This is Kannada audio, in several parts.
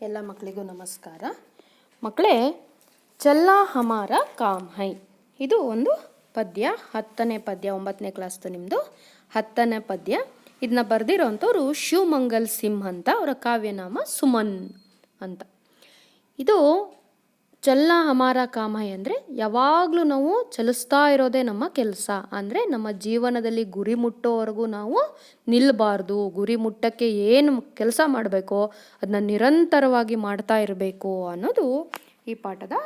ಎಲ್ಲ ಮಕ್ಕಳಿಗೂ ನಮಸ್ಕಾರ. ಮಕ್ಕಳೇ, ಚಲ್ನಾ ಹಮಾರ ಕಾಮ್ ಹೈ ಇದು ಒಂದು ಪದ್ಯ, 10ನೇ ಪದ್ಯ, 9ನೇ ಕ್ಲಾಸ್ದು ನಿಮ್ಮದು 10ನೇ ಪದ್ಯ. ಇದನ್ನ ಬರೆದಿರೋಂಥವ್ರು ಶಿವಮಂಗಲ್ ಸಿಂಹ ಅಂತ, ಅವರ ಕಾವ್ಯನಾಮ ಸುಮನ್ ಅಂತ. ಇದು ಚಲ್ನಾ ಹಮಾರ ಕಾಮ್ ಹೈ ಅಂದರೆ ಯಾವಾಗಲೂ ನಾವು ಚಲಿಸ್ತಾ ಇರೋದೇ ನಮ್ಮ ಕೆಲಸ. ಅಂದರೆ ನಮ್ಮ ಜೀವನದಲ್ಲಿ ಗುರಿ ಮುಟ್ಟೋವರೆಗೂ ನಾವು ನಿಲ್ಲಬಾರ್ದು. ಗುರಿ ಮುಟ್ಟಕ್ಕೆ ಏನು ಕೆಲಸ ಮಾಡಬೇಕೋ ಅದನ್ನ ನಿರಂತರವಾಗಿ ಮಾಡ್ತಾ ಇರಬೇಕು ಅನ್ನೋದು ಈ ಪಾಠದ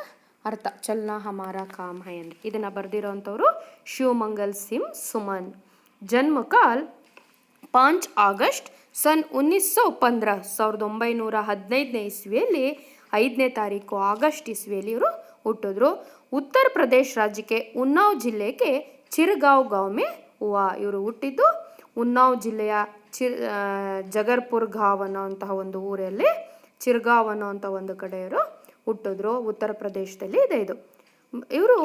ಅರ್ಥ. ಚಲ್ನಾ ಹಮಾರ ಕಾಮ್ ಹೈ ಅಂದರೆ ಇದನ್ನು ಬರೆದಿರೋಂಥವ್ರು ಶಿವಮಂಗಲ್ ಸಿಂಹ ಸುಮನ್. ಜನ್ಮಕಾಲ್ 5 ಆಗಸ್ಟ್ ಸನ್ 1915 1915ನೇ ಇಸ್ವಿಯಲ್ಲಿ 5ನೇ ತಾರೀಕು ಆಗಸ್ಟ್ ಇಸ್ವಿಯಲ್ಲಿ ಇವರು ಹುಟ್ಟಿದ್ರು. ಉತ್ತರ ಪ್ರದೇಶ ರಾಜ್ಯಕ್ಕೆ ಉನ್ನಾವ್ ಜಿಲ್ಲೆಗೆ ಚಿರಗಾಂವ್ ಗಾಂವ್ ಮೇ ಹುವಾ. ಇವರು ಹುಟ್ಟಿದ್ದು ಉನ್ನಾವ್ ಜಿಲ್ಲೆಯ ಜಗರ್ಪುರ್ ಗಾಂವ್ ಅನ್ನೋಂತಹ ಒಂದು ಊರಲ್ಲಿ, ಚಿರಗಾಂವ್ ಅನ್ನೋಂಥ ಒಂದು ಕಡೆ ಇವರು ಹುಟ್ಟಿದ್ರು. ಉತ್ತರ ಪ್ರದೇಶದಲ್ಲಿ ಇದೆ ಇದು. ಇವರು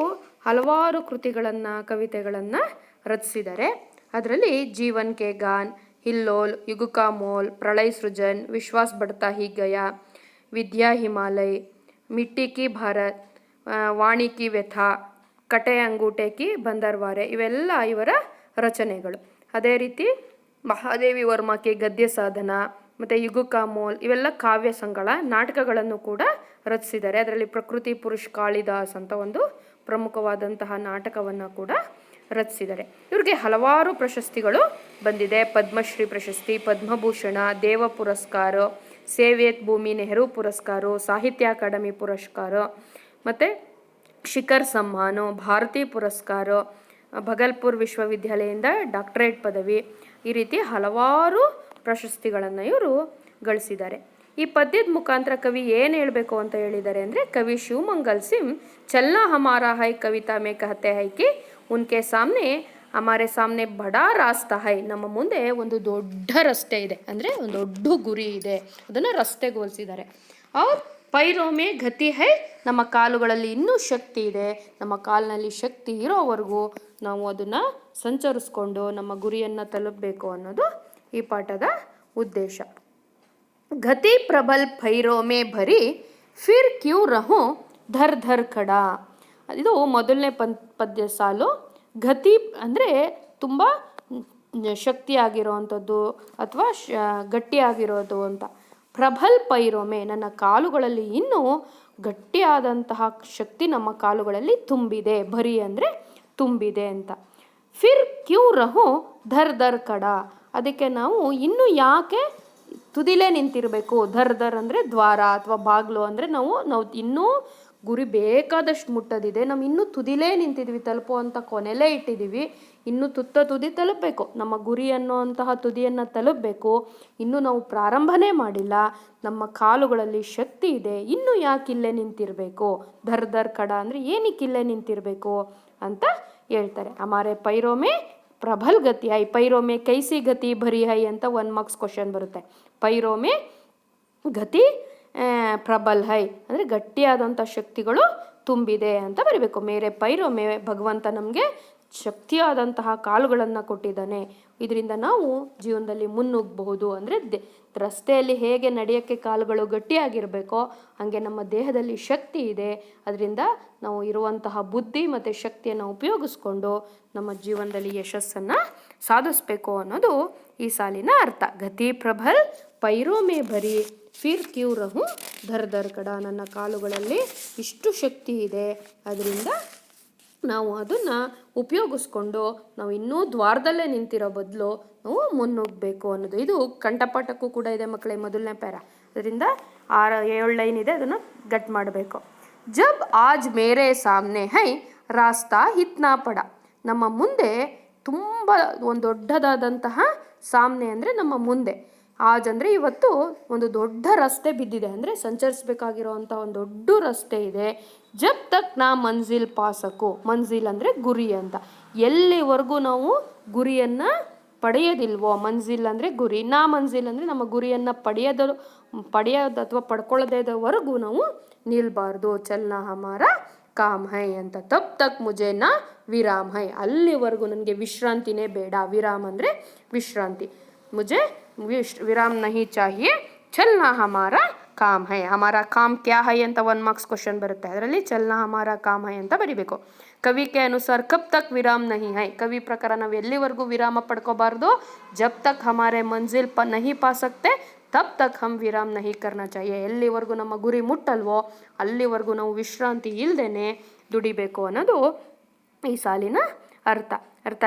ಹಲವಾರು ಕೃತಿಗಳನ್ನು, ಕವಿತೆಗಳನ್ನು ರಚಿಸಿದ್ದಾರೆ. ಅದರಲ್ಲಿ ಜೀವನ್ ಕೆ ಗಾನ್, ಹಿಲ್ಲೋಲ್, ಯುಗ ಕಾ ಮೋಲ್, ಪ್ರಳಯ ಸೃಜನ್, ವಿಶ್ವಾಸ್ ಬಡ್ತಾ ಹಿ ಗಯಾ, ವಿದ್ಯಾ ಹಿಮಾಲಯ, ಮಿಟ್ಟಿ ಕಿ ಭಾರತ್, ವಾಣಿ ಕಿ ವ್ಯಥಾ, ಕಟೆ ಅಂಗೂಠೆ ಕಿ ಬಂದರ್ವಾರೆ ಇವೆಲ್ಲ ಇವರ ರಚನೆಗಳು. ಅದೇ ರೀತಿ ಮಹಾದೇವಿ ವರ್ಮ ಕೆ ಗದ್ಯ ಸಾಧನ ಮತ್ತು ಯುಗ ಕಾ ಮೋಲ್ ಇವೆಲ್ಲ ಕಾವ್ಯ ಸಂಗಳ ನಾಟಕಗಳನ್ನು ಕೂಡ ರಚಿಸಿದ್ದಾರೆ. ಅದರಲ್ಲಿ ಪ್ರಕೃತಿ ಪುರುಷ್ ಕಾಳಿದಾಸ್ ಅಂತ ಒಂದು ಪ್ರಮುಖವಾದಂತಹ ನಾಟಕವನ್ನು ಕೂಡ ರಚಿಸಿದ್ದಾರೆ. ಇವ್ರಿಗೆ ಹಲವಾರು ಪ್ರಶಸ್ತಿಗಳು ಬಂದಿದೆ. ಪದ್ಮಶ್ರೀ ಪ್ರಶಸ್ತಿ, ಪದ್ಮಭೂಷಣ, ದೇವ ಪುರಸ್ಕಾರ, ಸೇವಿಯತ್ ಭೂಮಿ ನೆಹರು ಪುರಸ್ಕಾರ, ಸಾಹಿತ್ಯ ಅಕಾಡೆಮಿ ಪುರಸ್ಕಾರ, ಮತ್ತು ಶಿಖರ್ ಸಮ್ಮಾನ, ಭಾರತಿ ಪುರಸ್ಕಾರ, ಭಗಲ್ಪುರ್ ವಿಶ್ವವಿದ್ಯಾಲಯದಿಂದ ಡಾಕ್ಟರೇಟ್ ಪದವಿ, ಈ ರೀತಿ ಹಲವಾರು ಪ್ರಶಸ್ತಿಗಳನ್ನು ಇವರು ಗಳಿಸಿದ್ದಾರೆ. ಈ ಪದ್ಯದ ಮುಖಾಂತರ ಕವಿ ಏನು ಹೇಳಬೇಕು ಅಂತ ಹೇಳಿದ್ದಾರೆ ಅಂದರೆ, ಕವಿ ಶಿವಮಂಗಲ್ ಸಿಂಹ ಚಲ್ನಾ ಹಮಾರಾ ಹೈ ಕವಿತಾ ಮೇ ಕಹತೆ ಹೈ ಕಿ ಉನ್ಕೆ ಸಾಮ್ನೆ ಹಮಾರೆ ಸಾಮ್ನೆ ಬಡಾ ರಾಸ್ತಾ ಹೈ. ನಮ್ಮ ಮುಂದೆ ಒಂದು ದೊಡ್ಡ ರಸ್ತೆ ಇದೆ, ಅಂದರೆ ಒಂದು ದೊಡ್ಡ ಗುರಿ ಇದೆ, ಅದನ್ನು ರಸ್ತೆಗೆ ಹೋಲಿಸಿದ್ದಾರೆ. ಅವ್ರ ಪೈರೋಮೆ ಗತಿ ಹೈ, ನಮ್ಮ ಕಾಲುಗಳಲ್ಲಿ ಇನ್ನೂ ಶಕ್ತಿ ಇದೆ. ನಮ್ಮ ಕಾಲಿನಲ್ಲಿ ಶಕ್ತಿ ಇರೋವರೆಗೂ ನಾವು ಅದನ್ನು ಸಂಚರಿಸ್ಕೊಂಡು ನಮ್ಮ ಗುರಿಯನ್ನು ತಲುಪಬೇಕು ಅನ್ನೋದು ಈ ಪಾಠದ ಉದ್ದೇಶ. ಗತಿ ಪ್ರಬಲ್ ಪೈರೋಮೆ ಭರಿ ಫಿರ್ ಕ್ಯೂ ರಹು ಧರ್ ಧರ್ ಖಡಾ. ಇದು ಮೊದಲನೇ ಪದ್ಯ ಸಾಲು. ಗತಿ ಅಂದರೆ ತುಂಬ ಶಕ್ತಿಯಾಗಿರೋವಂಥದ್ದು ಅಥವಾ ಗಟ್ಟಿಯಾಗಿರೋದು ಅಂತ. ಪ್ರಬಲ್ ಪೈರೋಮೆ, ನನ್ನ ಕಾಲುಗಳಲ್ಲಿ ಇನ್ನೂ ಗಟ್ಟಿಯಾದಂತಹ ಶಕ್ತಿ ನಮ್ಮ ಕಾಲುಗಳಲ್ಲಿ ತುಂಬಿದೆ. ಭರಿ ಅಂದರೆ ತುಂಬಿದೆ ಅಂತ. ಫಿರ್ ಕ್ಯೂ ರಹು ಧರ್ ಧರ್ ಖಡಾ, ಅದಕ್ಕೆ ನಾವು ಇನ್ನೂ ಯಾಕೆ ತುದಿಲೇ ನಿಂತಿರಬೇಕು. ಧರ್ ಧರ್ ಅಂದರೆ ದ್ವಾರ ಅಥವಾ ಬಾಗಿಲು, ಅಂದರೆ ನಾವು ಇನ್ನೂ ಗುರಿ ಬೇಕಾದಷ್ಟು ಮುಟ್ಟೋದಿದೆ, ನಾವು ಇನ್ನೂ ತುದಿಲೇ ನಿಂತಿದ್ವಿ, ತಲುಪುವಂಥ ಕೊನೆಲೇ ಇಟ್ಟಿದ್ದೀವಿ, ಇನ್ನೂ ತುದಿ ತಲುಪಬೇಕು, ನಮ್ಮ ಗುರಿ ಅನ್ನೋಂತಹ ತುದಿಯನ್ನು ತಲುಪಬೇಕು, ಇನ್ನೂ ನಾವು ಪ್ರಾರಂಭನೇ ಮಾಡಿಲ್ಲ, ನಮ್ಮ ಕಾಲುಗಳಲ್ಲಿ ಶಕ್ತಿ ಇದೆ, ಇನ್ನೂ ಯಾಕೆ ಇಲ್ಲೇ ನಿಂತಿರಬೇಕು. ಧರ್ ಧರ್ ಖಡ ಅಂದರೆ ಏನಕ್ಕೆ ಇಲ್ಲೇ ನಿಂತಿರಬೇಕು ಅಂತ ಹೇಳ್ತಾರೆ. ಹಮಾರೆ ಪೈರೋಮೆ ಪ್ರಬಲ್ ಗತಿ ಹೈ, ಪೈರೋಮೆ ಕೈಸಿ ಗತಿ ಭರಿ ಹೈ ಅಂತ 1 ಮಾರ್ಕ್ಸ್ ಕ್ವಶನ್ ಬರುತ್ತೆ. ಪೈರೋಮೆ ಗತಿ ಪ್ರಬಲ್ ಹೈ ಅಂದರೆ ಗಟ್ಟಿಯಾದಂಥ ಶಕ್ತಿಗಳು ತುಂಬಿದೆ ಅಂತ ಬರೀಬೇಕು. ಮೇರೆ ಪೈರೋಮೆ, ಭಗವಂತ ನಮಗೆ ಶಕ್ತಿಯಾದಂತಹ ಕಾಲುಗಳನ್ನು ಕೊಟ್ಟಿದ್ದಾನೆ, ಇದರಿಂದ ನಾವು ಜೀವನದಲ್ಲಿ ಮುನ್ನುಗ್ಗಬಹುದು. ಅಂದರೆ ರಸ್ತೆಯಲ್ಲಿ ಹೇಗೆ ನಡೆಯೋಕ್ಕೆ ಕಾಲುಗಳು ಗಟ್ಟಿಯಾಗಿರಬೇಕೋ ಹಾಗೆ ನಮ್ಮ ದೇಹದಲ್ಲಿ ಶಕ್ತಿ ಇದೆ, ಅದರಿಂದ ನಾವು ಇರುವಂತಹ ಬುದ್ಧಿ ಮತ್ತು ಶಕ್ತಿಯನ್ನು ಉಪಯೋಗಿಸ್ಕೊಂಡು ನಮ್ಮ ಜೀವನದಲ್ಲಿ ಯಶಸ್ಸನ್ನು ಸಾಧಿಸಬೇಕು ಅನ್ನೋದು ಈ ಸಾಲಿನ ಅರ್ಥ. ಗತಿ ಪ್ರಬಲ್ ಪೈರೋಮೆ ಭರಿ ಫಿರ್ ಕ್ಯೂ ರಹು ಧರ್ ಧರ್ ಕಡ, ನನ್ನ ಕಾಲುಗಳಲ್ಲಿ ಇಷ್ಟು ಶಕ್ತಿ ಇದೆ, ಅದರಿಂದ ನಾವು ಅದನ್ನು ಉಪಯೋಗಿಸ್ಕೊಂಡು ನಾವು ಇನ್ನೂ ದ್ವಾರದಲ್ಲೇ ನಿಂತಿರೋ ಬದಲು ನಾವು ಮುನ್ನುಗ್ಗಬೇಕು ಅನ್ನೋದು. ಇದು ಕಂಠಪಾಠಕ್ಕೂ ಕೂಡ ಇದೆ ಮಕ್ಕಳೇ, ಮೊದಲನೇ ಪ್ಯಾರ. ಅದರಿಂದ 7 ಲೈನ್ ಇದೆ, ಅದನ್ನು ಗಟ್ ಮಾಡಬೇಕು. ಜಬ್ ಆಜ್ ಮೇರೆ ಸಾಮ್ನೆ ಹೈ ರಾಸ್ತಾ ಹಿತ್ನಾ ಪಡ, ನಮ್ಮ ಮುಂದೆ ತುಂಬ ಒಂದು ದೊಡ್ಡದಾದಂತಹ ಸಾಮ್ನೆ ಅಂದರೆ ನಮ್ಮ ಮುಂದೆ, ಆಜ್ ಅಂದರೆ ಇವತ್ತು ಒಂದು ದೊಡ್ಡ ರಸ್ತೆ ಬಿದ್ದಿದೆ, ಅಂದರೆ ಸಂಚರಿಸಬೇಕಾಗಿರೋವಂಥ ಒಂದು ದೊಡ್ಡ ರಸ್ತೆ ಇದೆ. ಜಬ್ ತಕ್ ನಾ ಮಂಜಿಲ್ ಪಾಸಕು, ಮಂಜಿಲ್ ಅಂದರೆ ಗುರಿ ಅಂತ, ಎಲ್ಲಿವರೆಗೂ ನಾವು ಗುರಿಯನ್ನು ಪಡೆಯೋದಿಲ್ವೋ, ಮಂಜಿಲ್ ಅಂದರೆ ಗುರಿ, ನಾ ಮಂಜಿಲ್ ಅಂದರೆ ನಮ್ಮ ಗುರಿಯನ್ನು ಪಡೆಯೋದು ಅಥವಾ ಪಡ್ಕೊಳ್ಳೋದೇವರೆಗೂ ನಾವು ನಿಲ್ಬಾರ್ದು. ಚಲ್ನಾ ಹಮಾರ ಕಾಮ್ ಹೈ ಅಂತ. ತಬ್ ತಕ್ ಮುಜೆ ನಾ ವಿರಾಮ್ ಹೈ, ಅಲ್ಲಿವರೆಗೂ ನನಗೆ ವಿಶ್ರಾಂತಿನೇ ಬೇಡ. ವಿರಾಮ್ ಅಂದರೆ ವಿಶ್ರಾಂತಿ. ಮುಜೆ ವಿರಾಮ್ ನಹಿ ಚಾಹಿಯೇ ಚಲ್ನಾ ಹಮಾರ ಕಾಮ್ ಹೈ. ಹಮಾರಾ ಕಾಮ್ ಕ್ಯಾ ಹೈ ಅಂತ 1 ಮಾರ್ಕ್ಸ್ ಕ್ವಶನ್ ಬರುತ್ತೆ, ಅದರಲ್ಲಿ ಚಲ್ನಾ ಹಮಾರಾ ಕಾಮ್ ಹೈ ಅಂತ ಬರಿಬೇಕು. ಕವಿ ಕೆ ಅನುಸಾರ ಕಬ್ ತಕ್ ವಿರಾಮ್ ನಹಿ ಹೈ. ಕವಿ ಪ್ರಕಾರ ನಾವು ಎಲ್ಲಿವರೆಗೂ ವಿರಾಮ ಪಡ್ಕೋಬಾರ್ದು, ಜಬ್ ತಕ್ ಹಮಾರೆ ಮಂಜಿಲ್ ನಹಿ ಪಾ ಸಕ್ತೆ ತಬ್ ತಕ್ ಹಮ್ ವಿರಾಮ್ ನಹಿ ಕರ್ನಾ ಚಾಹಿಯೆ. ಎಲ್ಲಿವರೆಗೂ ನಮ್ಮ ಗುರಿ ಮುಟ್ಟಲ್ವೋ ಅಲ್ಲಿವರೆಗೂ ನಾವು ವಿಶ್ರಾಂತಿ ಇಲ್ದೇನೆ ದುಡಿಬೇಕು ಅನ್ನೋದು ಈ ಸಾಲಿನ ಅರ್ಥ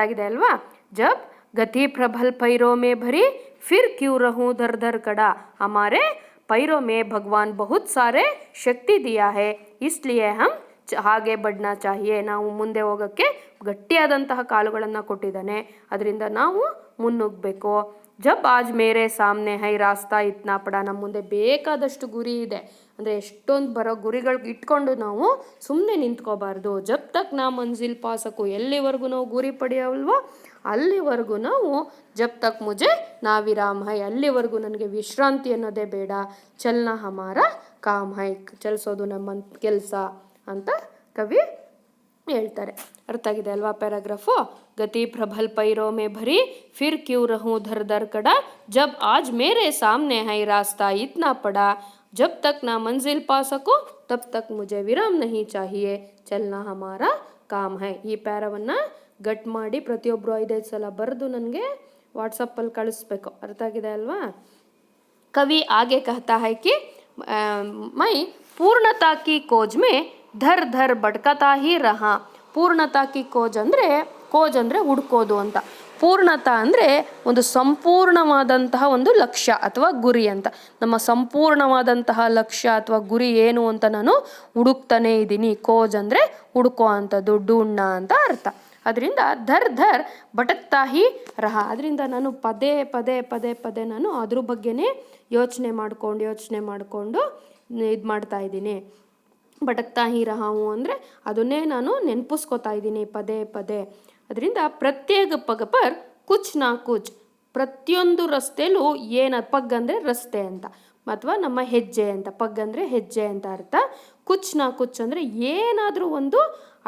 ಆಗಿದೆ ಅಲ್ವಾ. ಜಬ್ ಗತಿ ಪ್ರಬಲ್ ಪೈರೋ ಮೇ ಭರಿ ಫಿರ್ ಕ್ಯೂ ರಹೂ ಧರ್ ಧರ್ ಕಡಾ, ಹಮಾರೆ ಪೈರೋ ಮೇ ಭಗವಾನ್ ಬಹುತ್ ಸಾರೆ ಶಕ್ತಿ ದಿಯಾ ಹೈ ಇಸ್ಲಿಯೇ ಹಮ್ ಹಾಗೆ ಬಡ್ನಾ ಚಾಹಿಯೆ. ನಾವು ಮುಂದೆ ಹೋಗೋಕ್ಕೆ ಗಟ್ಟಿಯಾದಂತಹ ಕಾಲುಗಳನ್ನು ಕೊಟ್ಟಿದ್ದಾನೆ, ಅದರಿಂದ ನಾವು ಮುನ್ನುಗ್ಗಬೇಕು. ಜಬ್ ಆಜ್ ಮೇರೆ ಸಾಮ್ನೆ ಹೈ ರಾಸ್ತಾ ಇತ್ನಾ ಪಡ. ನಮ್ಮ ಮುಂದೆ ಬೇಕಾದಷ್ಟು ಗುರಿ ಇದೆ, ಅಂದರೆ ಎಷ್ಟೊಂದು ಬರೋ ಗುರಿಗಳಿಗೆ ಇಟ್ಕೊಂಡು ನಾವು ಸುಮ್ಮನೆ ನಿಂತ್ಕೋಬಾರ್ದು. ಜಬ್ ತಕ್ ನಾ ಮಂಜಿಲ್ ಪಾಸಕು, ಎಲ್ಲಿವರೆಗೂ ನಾವು ಗುರಿ ಪಡೆಯವಲ್ವೋ ಅಲ್ಲಿವರೆಗೂ ನಾವು ಜಬ್ ತಕ್ ಮುಜೆ ನಾ ವಿರಾಮ್ ಹೈ, ಅಲ್ಲಿವರೆಗೂ ನನಗೆ ವಿಶ್ರಾಂತಿ ಅನ್ನೋದೇ ಬೇಡ. ಚಲ್ನಾ ಹಮಾರ ಕಾಮ್ ಹೈ, ಚಲಿಸೋದು ನಮ್ಮ ಕೆಲಸ ಅಂತ ಕವಿ ಹೇಳ್ತಾರೆ. ಅರ್ಥ ಆಗಿದೆ ಅಲ್ವಾ ಪ್ಯಾರಾಗ್ರಾಫು. ಗತಿ ಪ್ರಬಲ್ ಪೈರೋ ಮೇ ಭರಿ ಫಿರ್ ಕ್ಯೂ ರಹೂ ಧರ್ ಧರ್ ಕಡ, ಜಬ್ ಆಜ್ ಮೇರೆ ಸಾಮ್ನೆ ಹೈ ರಾಸ್ತಾ ಇತ್ನಾ ಪಡ, ಜಬ್ ತಕ್ ನಾ ಮಂಜಿಲ್ ಪಾ ಸಕೋ ತಬ್ ತಕ್ ಮುಜೆ ವಿರಾಮ್ ನಹಿ ಚಾಹಿಯೆ, ಚಲ್ನಾ ಹಮಾರ ಕಾಮ್ ಹೈ. ಈ ಪ್ಯಾರವನ್ನು ಗಟ್ ಮಾಡಿ ಪ್ರತಿಯೊಬ್ಬರು 5-5 ಸಲ ಬರೆದು ನನಗೆ ವಾಟ್ಸಪ್ಪಲ್ಲಿ ಕಳಿಸ್ಬೇಕು. ಅರ್ಥ ಆಗಿದೆ ಅಲ್ವಾ. ಕವಿ ಆಗೆ ಕಹತಾ ಹೈ ಕಿ ಮೈ ಪೂರ್ಣತಾ ಕಿ ಕೋಜ್ ಮೇ ಧರ್ ಧರ್ ಬಡ್ಕತಾ ಹಿ ರಹಾ. ಪೂರ್ಣತಾ ಕಿ ಕೋಜ್ ಅಂದರೆ ಹುಡ್ಕೋದು ಅಂತ. ಪೂರ್ಣತಾ ಅಂದರೆ ಒಂದು ಸಂಪೂರ್ಣವಾದಂತಹ ಒಂದು ಲಕ್ಷ್ಯ ಅಥವಾ ಗುರಿ ಅಂತ. ನಮ್ಮ ಸಂಪೂರ್ಣವಾದಂತಹ ಲಕ್ಷ್ಯ ಅಥವಾ ಗುರಿ ಏನು ಅಂತ ನಾನು ಹುಡುಕ್ತಾನೆ ಇದ್ದೀನಿ. ಕೋಜ್ ಅಂದರೆ ಹುಡುಕೋ ಅಂಥದ್ದು, ಢೂಂಢ ಅಂತ ಅರ್ಥ. ಅದರಿಂದ ಧರ್ ಧರ್ ಭಟಕ್ತಾ ಹಿ ರಹ, ಅದರಿಂದ ನಾನು ಪದೇ ಪದೇ ನಾನು ಅದ್ರ ಬಗ್ಗೆನೇ ಯೋಚನೆ ಮಾಡಿಕೊಂಡು ಇದು ಮಾಡ್ತಾ ಇದ್ದೀನಿ. ಭಟಕ್ತಾ ಹಿ ರಹಾವು ಅಂದರೆ ಅದನ್ನೇ ನಾನು ನೆನಪಿಸ್ಕೋತಾ ಇದ್ದೀನಿ ಪದೇ. ಅದರಿಂದ ಪ್ರತ್ಯೇಕ ಪಗ್ ಪರ್ ಕುಚ್ ನಾ ಕುಚ್, ಪ್ರತಿಯೊಂದು ರಸ್ತೆಯಲ್ಲೂ ಪಗ್ ಅಂದರೆ ರಸ್ತೆ ಅಂತ, ಅಥವಾ ನಮ್ಮ ಹೆಜ್ಜೆ ಅಂತ. ಪಗ್ ಅಂದರೆ ಹೆಜ್ಜೆ ಅಂತ ಅರ್ಥ. ಕುಚ್ ನಾ ಕುಚ್ ಅಂದರೆ ಏನಾದರೂ ಒಂದು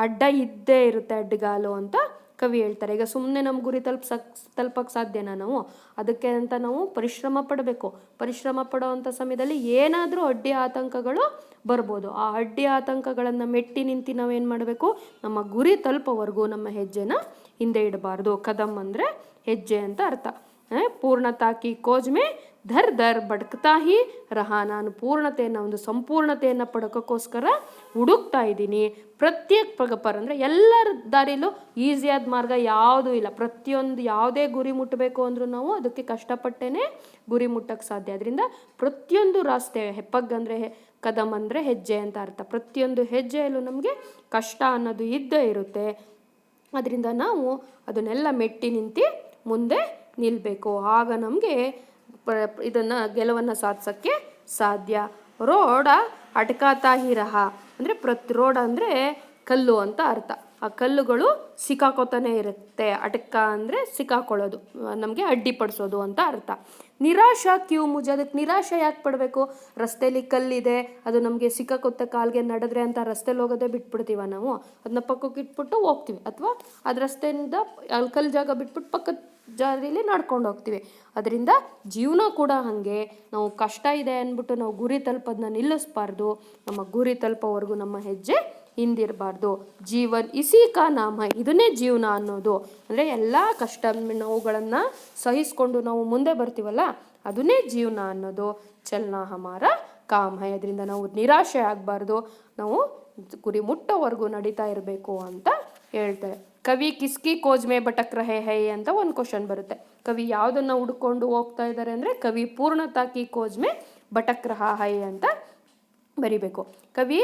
ಅಡ್ಡ ಇದ್ದೇ ಇರುತ್ತೆ, ಅಡ್ಡಗಾಲು ಅಂತ ಕವಿ ಹೇಳ್ತಾರೆ. ಈಗ ಸುಮ್ಮನೆ ನಮ್ಮ ಗುರಿ ತಲುಪಕ್ಕೆ ಸಾಧ್ಯನಾ ನಾವು? ಅದಕ್ಕೆ ಅಂತ ನಾವು ಪರಿಶ್ರಮ ಪಡಬೇಕು. ಪರಿಶ್ರಮ ಪಡೋವಂಥ ಸಮಯದಲ್ಲಿ ಏನಾದರೂ ಅಡ್ಡಿ ಆತಂಕಗಳು ಬರ್ಬೋದು. ಆ ಅಡ್ಡಿ ಆತಂಕಗಳನ್ನು ಮೆಟ್ಟಿ ನಿಂತು ನಾವೇನು ಮಾಡಬೇಕು, ನಮ್ಮ ಗುರಿ ತಲುಪೋವರೆಗೂ ನಮ್ಮ ಹೆಜ್ಜೆನ ಹಿಂದೆ ಇಡಬಾರ್ದು. ಕದಮ್ ಅಂದರೆ ಹೆಜ್ಜೆ ಅಂತ ಅರ್ಥ. ಪೂರ್ಣತಾ ಕಿ ಕೋಜ್ ಮೇ ಧರ್ ಧರ್ ಬಡ್ಕತಾ ಹಿ ರಹ, ನಾನು ಪೂರ್ಣತೆಯನ್ನು, ಒಂದು ಸಂಪೂರ್ಣತೆಯನ್ನು ಪಡ್ಕೋಕ್ಕೋಸ್ಕರ ಹುಡುಕ್ತಾ ಇದ್ದೀನಿ. ಪ್ರತ್ಯೇಕ ಪಗಪರ್ ಅಂದರೆ ಎಲ್ಲರ ದಾರಿಲೂ ಈಸಿಯಾದ ಮಾರ್ಗ ಯಾವುದೂ ಇಲ್ಲ. ಪ್ರತಿಯೊಂದು ಯಾವುದೇ ಗುರಿ ಮುಟ್ಟಬೇಕು ಅಂದರೂ ನಾವು ಅದಕ್ಕೆ ಕಷ್ಟಪಟ್ಟೇ ಗುರಿ ಮುಟ್ಟಕ್ಕೆ ಸಾಧ್ಯ. ಅದರಿಂದ ಪ್ರತಿಯೊಂದು ರಾಸ್ತೆ, ಪಗ್ ಅಂದರೆ ಕದಮ್ ಅಂದರೆ ಹೆಜ್ಜೆ ಅಂತ ಅರ್ಥ. ಪ್ರತಿಯೊಂದು ಹೆಜ್ಜೆಯಲ್ಲೂ ನಮಗೆ ಕಷ್ಟ ಅನ್ನೋದು ಇದ್ದೇ ಇರುತ್ತೆ. ಅದರಿಂದ ನಾವು ಅದನ್ನೆಲ್ಲ ಮೆಟ್ಟಿ ನಿಂತು ಮುಂದೆ ನಿಲ್ಲಬೇಕು. ಆಗ ನಮಗೆ ಇದನ್ನು ಗೆಲುವನ್ನು ಸಾಧಿಸೋಕ್ಕೆ ಸಾಧ್ಯ. ರೋಡ ಅಟಕಾತಾ ಹಿ ರಹ ಅಂದರೆ ರೋಡ ಅಂದರೆ ಕಲ್ಲು ಅಂತ ಅರ್ಥ. ಆ ಕಲ್ಲುಗಳು ಸಿಕ್ಕಾಕೋತಾನೆ ಇರುತ್ತೆ. ಅಟಕ ಅಂದರೆ ಸಿಕ್ಕಾಕೊಳ್ಳೋದು, ನಮಗೆ ಅಡ್ಡಿಪಡಿಸೋದು ಅಂತ ಅರ್ಥ. ನಿರಾಶಾ ಕ್ಯೂ ಮುಜೆ, ಅದಕ್ಕೆ ನಿರಾಶೆ ಯಾಕೆ ಪಡಬೇಕು? ರಸ್ತೆಯಲ್ಲಿ ಕಲ್ಲಿದೆ, ಅದು ನಮಗೆ ಸಿಕ್ಕಾಕೊತ್ತೆ ಕಾಲ್ಗೆ ನಡೆದ್ರೆ ಅಂತ ರಸ್ತೆಲಿ ಹೋಗೋದೇ ಬಿಟ್ಬಿಡ್ತೀವ ನಾವು? ಅದನ್ನ ಪಕ್ಕಕ್ಕೆ ಇಟ್ಬಿಟ್ಟು ಹೋಗ್ತೀವಿ, ಅಥವಾ ಅದು ರಸ್ತೆಯಿಂದ ಅಲ್ಲಿ ಕಲ್ಲು ಜಾಗ ಬಿಟ್ಬಿಟ್ಟು ಪಕ್ಕದ ಜಾಗದಲ್ಲಿ ನಡ್ಕೊಂಡು ಹೋಗ್ತೀವಿ. ಅದರಿಂದ ಜೀವನ ಕೂಡ ಹಾಗೆ, ನಾವು ಕಷ್ಟ ಇದೆ ಅಂದ್ಬಿಟ್ಟು ನಾವು ಗುರಿ ತಲುಪೋದನ್ನ ನಿಲ್ಲಿಸಬಾರ್ದು. ನಮ್ಮ ಗುರಿ ತಲುಪೋವರೆಗೂ ನಮ್ಮ ಹೆಜ್ಜೆ ಹಿಂದಿರಬಾರ್ದು. ಜೀವನ್ ಇಸಿ ಕಾ ನಾಮ, ಇದನ್ನೇ ಜೀವನ ಅನ್ನೋದು. ಅಂದರೆ ಎಲ್ಲ ಕಷ್ಟ ನೋವುಗಳನ್ನು ಸಹಿಸ್ಕೊಂಡು ನಾವು ಮುಂದೆ ಬರ್ತೀವಲ್ಲ, ಅದನ್ನೇ ಜೀವನ ಅನ್ನೋದು. ಚಲ್ನಾ ಹಮಾರ ಕಾಮ್ ಹೈ. ಅದರಿಂದ ನಾವು ನಿರಾಶೆ ಆಗಬಾರ್ದು, ನಾವು ಗುರಿ ಮುಟ್ಟೋವರೆಗೂ ನಡೀತಾ ಇರಬೇಕು ಅಂತ ಹೇಳ್ತಾರೆ. ಕವಿ ಕಿಸ್ಕಿ ಕೋಜ್ ಮೇ ಭಟಕ್ ರಹೆ ಹೈ ಅಂತ ಒಂದು ಕ್ವಶನ್ ಬರುತ್ತೆ. ಕವಿ ಯಾವುದನ್ನು ಹುಡ್ಕೊಂಡು ಹೋಗ್ತಾ ಇದ್ದಾರೆ ಅಂದರೆ ಕವಿ ಪೂರ್ಣತಾ ಕಿ ಕೋಜ್ ಮೇ ಭಟಕ್ ರಹಾ ಹೈ ಅಂತ ಬರಿಬೇಕು. ಕವಿ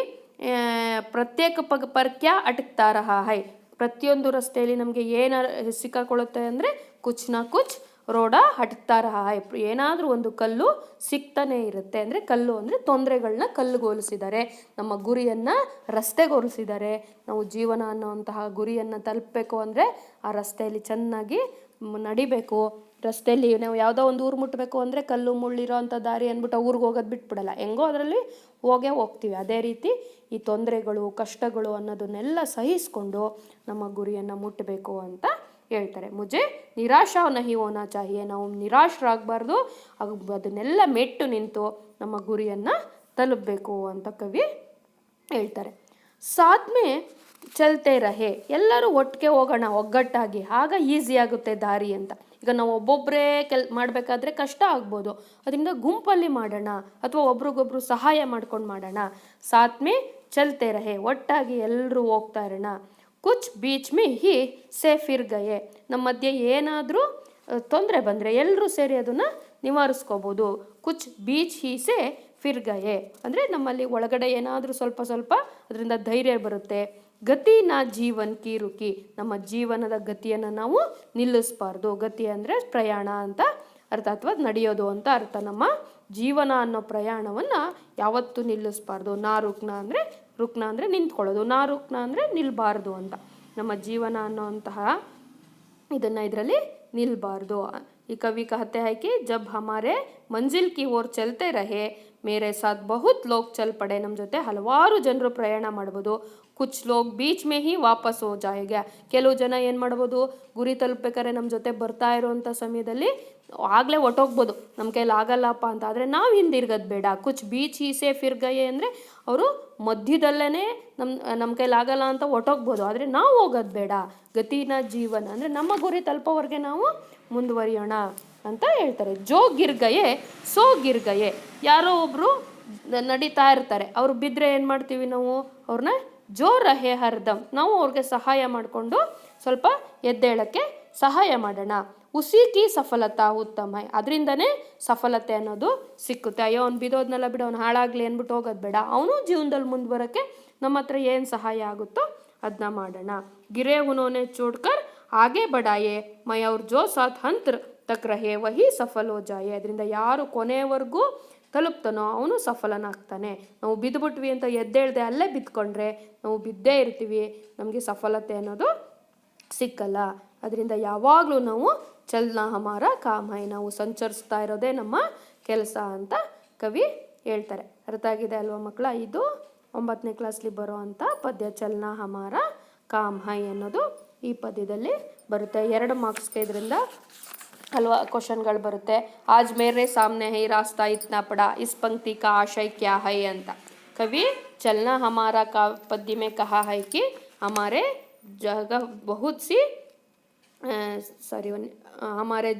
ಪ್ರತ್ಯೇಕ ಪಗ್ ಪರ್ ಕ್ಯಾ ಅಟಕ್ತಾ ರಹಾ ಹೈ, ಪ್ರತಿಯೊಂದು ರಸ್ತೆಯಲ್ಲಿ ನಮಗೆ ಏನು ಸಿಕ್ಕಾಕೊಳ್ಳುತ್ತೆ ಅಂದರೆ ಕುಚ್ ನಾ ಕುಚ್ ರೋಡ ಅಟಕ್ತಾ ರಹಾ ಹೈ, ಏನಾದರೂ ಒಂದು ಕಲ್ಲು ಸಿಗ್ತಾನೆ ಇರುತ್ತೆ. ಅಂದರೆ ಕಲ್ಲು ಅಂದರೆ ತೊಂದರೆಗಳನ್ನ ಕಲ್ಲುಗೋಲಿಸಿದ್ದಾರೆ, ನಮ್ಮ ಗುರಿಯನ್ನು ರಸ್ತೆಗೋಲಿಸಿದ್ದಾರೆ. ನಾವು ಜೀವನ ಅನ್ನೋವಂತಹ ಗುರಿಯನ್ನು ತಲುಪಬೇಕು ಅಂದರೆ ಆ ರಸ್ತೆಯಲ್ಲಿ ಚೆನ್ನಾಗಿ ನಡಿಬೇಕು. ರಸ್ತೆಯಲ್ಲಿ ನಾವು ಯಾವುದೋ ಒಂದು ಊರು ಮುಟ್ಟಬೇಕು ಅಂದರೆ ಕಲ್ಲು ಮುಳ್ಳಿರೋ ಅಂಥ ದಾರಿ ಅಂದ್ಬಿಟ್ಟು ಊರಿಗೆ ಹೋಗೋದು ಬಿಟ್ಬಿಡಲ್ಲ, ಹೆಂಗೋ ಅದರಲ್ಲಿ ಹೋಗ್ತೀವಿ. ಅದೇ ರೀತಿ ಈ ತೊಂದರೆಗಳು, ಕಷ್ಟಗಳು ಅನ್ನೋದನ್ನೆಲ್ಲ ಸಹಿಸ್ಕೊಂಡು ನಮ್ಮ ಗುರಿಯನ್ನು ಮುಟ್ಟಬೇಕು ಅಂತ ಹೇಳ್ತಾರೆ. ಮುಜೆ ನಿರಾಶಾ ನಹಿ ಹೋನಾ ಚಾಹಿಯೆ, ನಾವು ನಿರಾಶರಾಗಬಾರ್ದು. ಅದನ್ನೆಲ್ಲ ಮೆಟ್ಟು ನಿಂತು ನಮ್ಮ ಗುರಿಯನ್ನು ತಲುಪಬೇಕು ಅಂತ ಕವಿ ಹೇಳ್ತಾರೆ. ಸಾಧ್ಮೆ ಚಲ್ತೆ ರಹೆ, ಎಲ್ಲರೂ ಒಟ್ಟಿಗೆ ಹೋಗೋಣ ಒಗ್ಗಟ್ಟಾಗಿ, ಆಗ ಈಸಿ ಆಗುತ್ತೆ ದಾರಿ ಅಂತ. ಈಗ ನಾವು ಒಬ್ಬೊಬ್ಬರೇ ಮಾಡಬೇಕಾದ್ರೆ ಕಷ್ಟ ಆಗ್ಬೋದು, ಅದರಿಂದ ಗುಂಪಲ್ಲಿ ಮಾಡೋಣ ಅಥವಾ ಒಬ್ರಿಗೊಬ್ರು ಸಹಾಯ ಮಾಡ್ಕೊಂಡು ಮಾಡೋಣ. ಸಾತ್ಮೆ ಚಲ್ತೆ ರಹೆ, ಒಟ್ಟಾಗಿ ಎಲ್ಲರೂ ಹೋಗ್ತಾ ಇರೋಣ. ಕುಚ್ ಬೀಚ್ ಮೇ ಹಿ ಸೇ ಫಿರ್ ಗಯೆ, ನಮ್ಮ ಮಧ್ಯೆ ಏನಾದರೂ ತೊಂದರೆ ಬಂದರೆ ಎಲ್ಲರೂ ಸೇರಿ ಅದನ್ನು ನಿವಾರಿಸ್ಕೋಬೋದು. ಕುಚ್ ಬೀಚ್ ಹಿ ಸೇ ಫಿರ್ ಗಯೆ ಅಂದರೆ ನಮ್ಮಲ್ಲಿ ಒಳಗಡೆ ಏನಾದರೂ ಸ್ವಲ್ಪ ಅದರಿಂದ ಧೈರ್ಯ ಬರುತ್ತೆ. ಗತಿ ನಾ ಜೀವನ್ ಕಿ ರುಕಿ, ನಮ್ಮ ಜೀವನದ ಗತಿಯನ್ನು ನಾವು ನಿಲ್ಲಿಸಬಾರ್ದು. ಗತಿ ಅಂದರೆ ಪ್ರಯಾಣ ಅಂತ ಅರ್ಥ, ಅಥವಾ ನಡೆಯೋದು ಅಂತ ಅರ್ಥ. ನಮ್ಮ ಜೀವನ ಅನ್ನೋ ಪ್ರಯಾಣವನ್ನು ಯಾವತ್ತೂ ನಿಲ್ಲಿಸಬಾರ್ದು. ರುಕ್ನ ಅಂದರೆ ನಿಂತ್ಕೊಳ್ಳೋದು, ರುಕ್ನ ಅಂದರೆ ನಿಲ್ಬಾರ್ದು ಅಂತ. ನಮ್ಮ ಜೀವನ ಅನ್ನೋಂತಹ ಇದನ್ನು ಇದರಲ್ಲಿ ನಿಲ್ಬಾರ್ದು. ಈ ಕವಿ कहते हैं कि जब हमारे मंजिल की ओर चलते रहे मेरे साथ बहुत लोग चल पड़े, ನಮ್ಮ ಜೊತೆ ಹಲವಾರು ಜನರು ಪ್ರಯಾಣ ಮಾಡ್ಬೋದು. ಕುಚ್ ಲೋಗ್ ಬೀಚ್ ಮೇ ಹಿ ವಾಪಸ್ ಹೋ ಜಾಯೇಗೆ, ಕೆಲವು ಜನ ಏನು ಮಾಡ್ಬೋದು, ಗುರಿ ತಲುಪಬೇಕಾದ್ರೆ ನಮ್ಮ ಜೊತೆ ಬರ್ತಾ ಇರೋವಂಥ ಸಮಯದಲ್ಲಿ ಆಗಲೇ ಹೊಟ್ಟೋಗ್ಬೋದು, ನಮ್ಮ ಕೈಲಿ ಆಗಲ್ಲಪ್ಪ ಅಂತ. ಆದರೆ ನಾವು ಹಿಂದಿರ್ಗೋದು ಬೇಡ. ಕುಚ್ ಬೀಚ್ ಹೀಸೆ ಫಿರ್ ಗಯೆ ಅಂದರೆ ಅವರು ಮಧ್ಯದಲ್ಲೇ ನಮ್ಮ ಕೈಲಿ ಆಗಲ್ಲ ಅಂತ ಹೊಟ್ಟೋಗ್ಬೋದು, ಆದರೆ ನಾವು ಹೋಗೋದು ಬೇಡ. ಗತಿನ ಜೀವನ ಅಂದರೆ ನಮ್ಮ ಗುರಿ ತಲುಪೋವರೆಗೆ ನಾವು ಮುಂದುವರಿಯೋಣ ಅಂತ ಹೇಳ್ತಾರೆ. ಜೋ ಗಿರ್ಗಯೆ ಸೋ ಗಿರ್ಗಯೆ, ಯಾರೋ ಒಬ್ಬರು ನಡೀತಾ ಇರ್ತಾರೆ, ಅವರು ಬಿದ್ದರೆ ಏನು ಮಾಡ್ತೀವಿ ನಾವು, ಅವ್ರನ್ನ ಜೋ ರಹೆ ಹರ್ದಮ್, ನಾವು ಅವ್ರಿಗೆ ಸಹಾಯ ಮಾಡಿಕೊಂಡು ಸ್ವಲ್ಪ ಎದ್ದೇಳಕ್ಕೆ ಸಹಾಯ ಮಾಡೋಣ. ಉಸಿಕಿ ಸಫಲತಾ ಉತ್ತಮ, ಅದರಿಂದನೇ ಸಫಲತೆ ಅನ್ನೋದು ಸಿಕ್ಕುತ್ತೆ. ಅಯ್ಯೋ ಅವ್ನು ಬಿಡೋದ್ನೆಲ್ಲ ಬಿಡು, ಅವ್ನು ಹಾಳಾಗಲಿ ಅಂದ್ಬಿಟ್ಟು ಹೋಗೋದು ಬೇಡ. ಅವನು ಜೀವನದಲ್ಲಿ ಮುಂದೆ ಬರೋಕ್ಕೆ ನಮ್ಮ ಹತ್ರ ಏನು ಸಹಾಯ ಆಗುತ್ತೋ ಅದನ್ನ ಮಾಡೋಣ. ಗಿರೇ ಉನೋನೆ ಚೋಡ್ಕರ್ ಆಗೆ ಬಡಾಯೆ ಮೈ ಅವ್ರ ಜೋ ಸಾಥ್ ಹಂತ್ರ ತಕ್ ರಹೆ ವಹಿ ಸಫಲ್ ಹೋ ಜಾಯೆ, ಅದರಿಂದ ಯಾರು ಕೊನೆಯವರೆಗೂ ತಲುಪ್ತಾನೋ ಅವನು ಸಫಲನಾಗ್ತಾನೆ. ನಾವು ಬಿದ್ದುಬಿಟ್ವಿ ಅಂತ ಎದ್ದೇಳ್ದೆ ಅಲ್ಲೇ ಬಿದ್ಕೊಂಡ್ರೆ ನಾವು ಬಿದ್ದೇ ಇರ್ತೀವಿ, ನಮಗೆ ಸಫಲತೆ ಅನ್ನೋದು ಸಿಕ್ಕಲ್ಲ. ಅದರಿಂದ ಯಾವಾಗಲೂ ನಾವು ಚಲ್ನಾ ಹಮಾರ ಕಾಮ್ ಹೈ, ನಾವು ಸಂಚರಿಸ್ತಾ ಇರೋದೇ ನಮ್ಮ ಕೆಲಸ ಅಂತ ಕವಿ ಹೇಳ್ತಾರೆ. ಅರ್ಥ ಆಗಿದೆ ಅಲ್ವಾ ಮಕ್ಕಳ? ಇದು 9ನೇ ಕ್ಲಾಸ್ಲಿ ಬರೋ ಅಂಥ ಪದ್ಯ ಚಲ್ನಾ ಹಮಾರ ಕಾಮ್ ಹೈ ಅನ್ನೋದು ಈ ಪದ್ಯದಲ್ಲಿ ಬರುತ್ತೆ. 2 ಮಾರ್ಕ್ಸ್ಗೆ ಇದರಿಂದ ಹಲ್ವಾ ಕ್ವಶನ್ಗಳು ಬರುತ್ತೆ. ಆಜ್ ಮೇರೆ ಸಾಮ್ನೆ ಹೈ ರಾಸ್ತಾ ಇತ್ನಾ ಪಡಾ ಇಸ್ ಪಂಕ್ತಿ ಕಾ ಆಶಯ ಕ್ಯಾ ಹೈ ಅಂತ. ಕವಿ ಚಲ್ನಾ ಹಮಾರಾ ಕಾ ಪದ್ಯ में कहा है कि हमारे जगह बहुत सी हमारे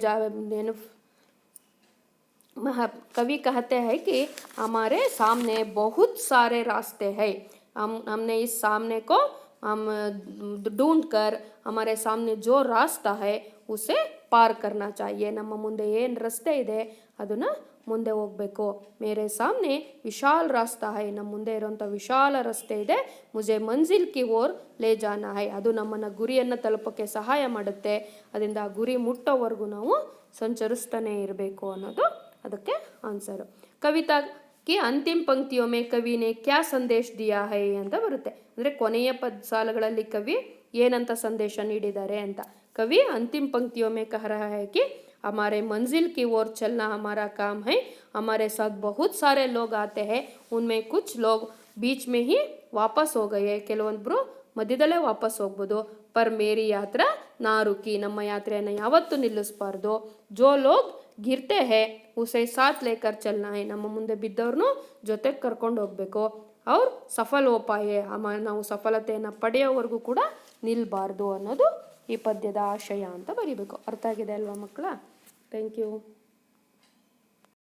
कवि कहते हैं कि हमारे सामने बहुत सारे रास्ते हैं, हमने इस सामने को हम ढूंढ कर हमारे सामने जो रास्ता है उसे ಪಾರ್ ಕರ್ನಾ ಚಾಹಿಯೆ, ನಮ್ಮ ಮುಂದೆ ಏನು ರಸ್ತೆ ಇದೆ ಅದನ್ನು ಮುಂದೆ ಹೋಗಬೇಕು. ಮೇರೆ ಸಾಮ್ನೆ ವಿಶಾಲ್ ರಾಸ್ತಾ ಹೈ, ನಮ್ಮ ಮುಂದೆ ಇರೋಂಥ ವಿಶಾಲ ರಸ್ತೆ ಇದೆ. ಮುಜೆ ಮಂಜಿಲ್ ಕಿ ಓರ್ ಲೇ ಜಾನಾ ಹೈ, ಅದು ನಮ್ಮನ್ನು ಗುರಿಯನ್ನು ತಲುಪೋಕ್ಕೆ ಸಹಾಯ ಮಾಡುತ್ತೆ. ಅದರಿಂದ ಆ ಗುರಿ ಮುಟ್ಟೋವರೆಗೂ ನಾವು ಸಂಚರಿಸ್ತಾನೆ ಇರಬೇಕು ಅನ್ನೋದು ಅದಕ್ಕೆ ಆನ್ಸರು. ಕವಿತಾ ಕಿ ಅಂತಿಮ ಪಂಕ್ತಿಯೋ ಮೇ ಕವಿನೇ ಕ್ಯಾ ಸಂದೇಶ ದಿಯಾ ಹೈ ಅಂತ ಬರುತ್ತೆ. ಅಂದರೆ ಕೊನೆಯ ಸಾಲುಗಳಲ್ಲಿ ಕವಿ ಏನಂತ ಸಂದೇಶ ನೀಡಿದ್ದಾರೆ ಅಂತ. कवि अंतिम पंक्तियों में कह रहा है कि हमारे मंजिल की ओर चलना हमारा काम है, हमारे साथ बहुत सारे लोग आते हैं, उनमें कुछ लोग बीच में ही वापस हो गए, ಕೆಲವೊಬ್ಬರು ಮಧ್ಯದಲ್ಲೇ ವಾಪಸ್ ಹೋಗ್ಬೋದು. ಪರ್ ಮೇರಿ ಯಾತ್ರಾ ನಾ ರುಕಿ, ನಮ್ಮ ಯಾತ್ರೆಯನ್ನು ಯಾವತ್ತೂ ನಿಲ್ಲಿಸಬಾರ್ದು. ಜೋ ಲೋಗ್ ಗಿರ್ತೆ ಹೇ ಉಸೆ ಸಾಥ್ ಲೇಕರ್ ಚಲ್ನಾ ಹೈ, ನಮ್ಮ ಮುಂದೆ ಬಿದ್ದವ್ರನ್ನೂ ಜೊತೆಗೆ ಕರ್ಕೊಂಡು ಹೋಗಬೇಕು. ಅವ್ರು ಸಫಲ್ ಹೋಪಾಯೆ, ನಾವು ಸಫಲತೆಯನ್ನು ಪಡೆಯೋವರೆಗೂ ಕೂಡ ನಿಲ್ಬಾರ್ದು ಅನ್ನೋದು ಈ ಪದ್ಯದ ಆಶಯ ಅಂತ ಬರೀಬೇಕು. ಅರ್ಥ ಆಗಿದೆ ಅಲ್ವಾ ಮಕ್ಕಳ? Thank you.